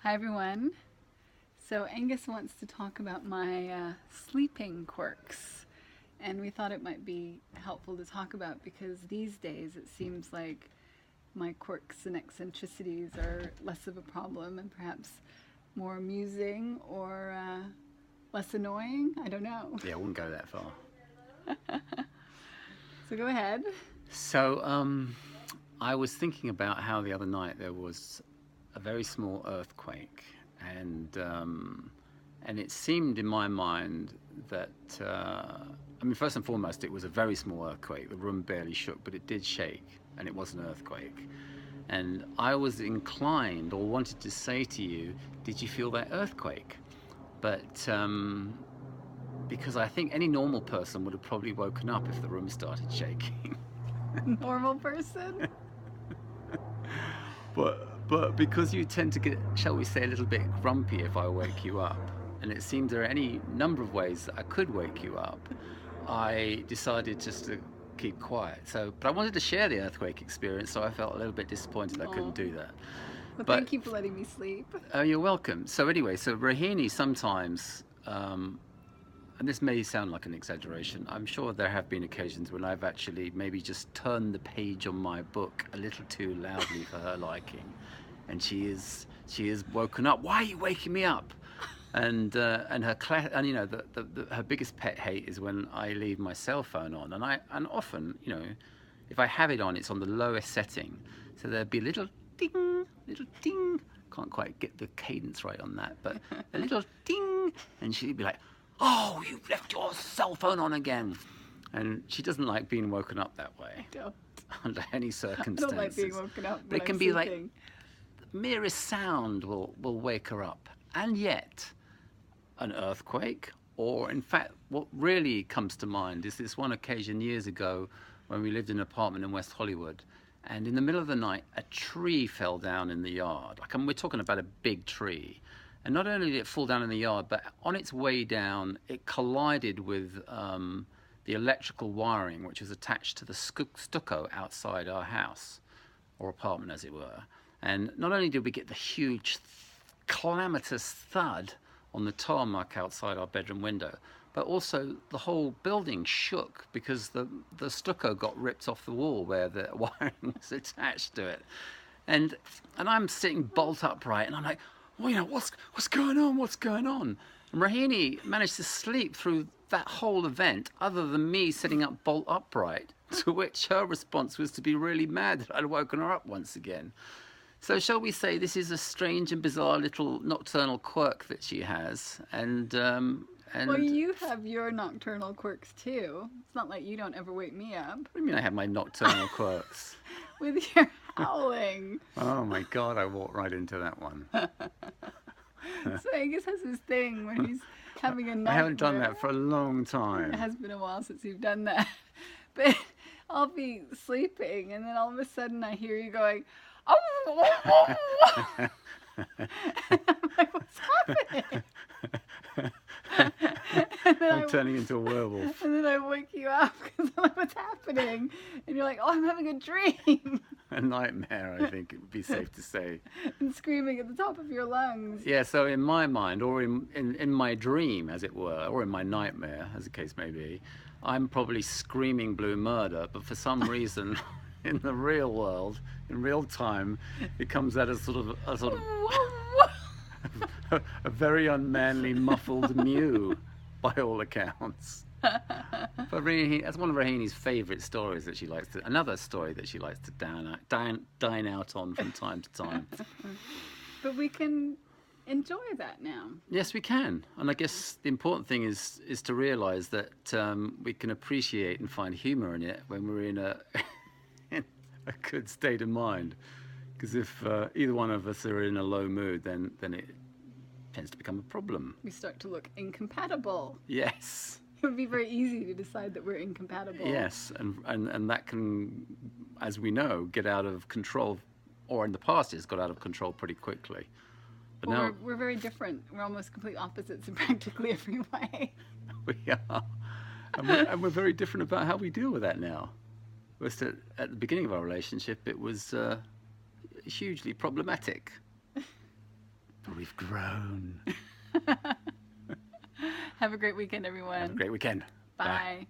Hi, everyone. So, Angus wants to talk about my sleeping quirks. And we thought it might be helpful to talk about because these days it seems like my quirks and eccentricities are less of a problem and perhaps more amusing or less annoying. I don't know. Yeah, I wouldn't go that far. So, go ahead. So, I was thinking about how the other night there was a very small earthquake, and it seemed in my mind that I mean, first and foremost, it was a very small earthquake. The room barely shook, but it did shake, and it was an earthquake. And I was inclined or wanted to say to you, "Did you feel that earthquake?" But because I think any normal person would have probably woken up if the room started shaking. Normal person. But because you tend to get, shall we say, a little bit grumpy if I wake you up, and it seemed there are any number of ways that I could wake you up, I decided just to keep quiet. But I wanted to share the earthquake experience, so I felt a little bit disappointed I couldn't do that. Well, But thank you for letting me sleep. you're welcome. So anyway, so Rahini sometimes, and this may sound like an exaggeration, I'm sure there have been occasions when I've actually maybe just turned the page on my book a little too loudly for her liking, and she is woken up. Why are you waking me up? And and you know her biggest pet hate is when I leave my cell phone on, and often, you know, if I have it on, it's on the lowest setting, so there'd be a little ding, little ding. Can't quite get the cadence right on that, but a little ding, and she'd be like, "Oh, you've left your cell phone on again." And she doesn't like being woken up that way Don't. under any I circumstances. don't like being woken up But when it can I'm be sleeping. like the merest sound will wake her up. And yet, an earthquake, or in fact, what really comes to mind is this one occasion years ago when we lived in an apartment in West Hollywood. And in the middle of the night, a tree fell down in the yard. Like, I mean, we're talking about a big tree. And not only did it fall down in the yard, but on its way down, it collided with the electrical wiring, which was attached to the stucco outside our house, or apartment as it were. And not only did we get the huge, calamitous thud on the tarmac outside our bedroom window, but also the whole building shook because the stucco got ripped off the wall where the wiring was attached to it. And I'm sitting bolt upright, and I'm like, well, you know, what's going on? What's going on? And Rahini managed to sleep through that whole event, other than me sitting up bolt upright. To which her response was to be really mad that I'd woken her up once again. So shall we say this is a strange and bizarre little nocturnal quirk that she has, and Well, you have your nocturnal quirks too. It's not like you don't ever wake me up what do you mean I have my nocturnal quirks? with your howling. Oh my God, I walked right into that one. So Angus has this thing when he's having a nightmare. I haven't done that for a long It time. has been a while since you've done that. But I'll be sleeping and then all of a sudden I hear you going, oh, and I'm like, what's happening? And then I'm turning into a werewolf. and then I wake you up because I'm like, what's happening? And you're like, oh, I'm having a dream. A nightmare, I think it would be safe to say. And screaming at the top of your lungs. Yeah, so in my mind, or in my dream, as it were, or in my nightmare, as the case may be, I'm probably screaming blue murder, but for some reason, in the real world, in real time, it comes out as sort of a very unmanly, muffled mew, by all accounts. But Rahini, that's one of Rahini's favourite stories that she likes to. Another story that she likes to dine out on from time to time. But we can enjoy that now. Yes, we can, and I guess the important thing is to realise that we can appreciate and find humour in it when we're in a in a good state of mind. Because if either one of us are in a low mood, then it tends to become a problem. We start to look incompatible. Yes. It would be very easy to decide that we're incompatible. Yes, and that can, as we know, get out of control, or in the past it's got out of control pretty quickly. But Well, now we're very different. We're almost complete opposites in practically every way. we are, and we're very different about how we deal with that now. Whereas at the beginning of our relationship, it was hugely problematic. We've grown. Have a great weekend, everyone. Have a great weekend. Bye.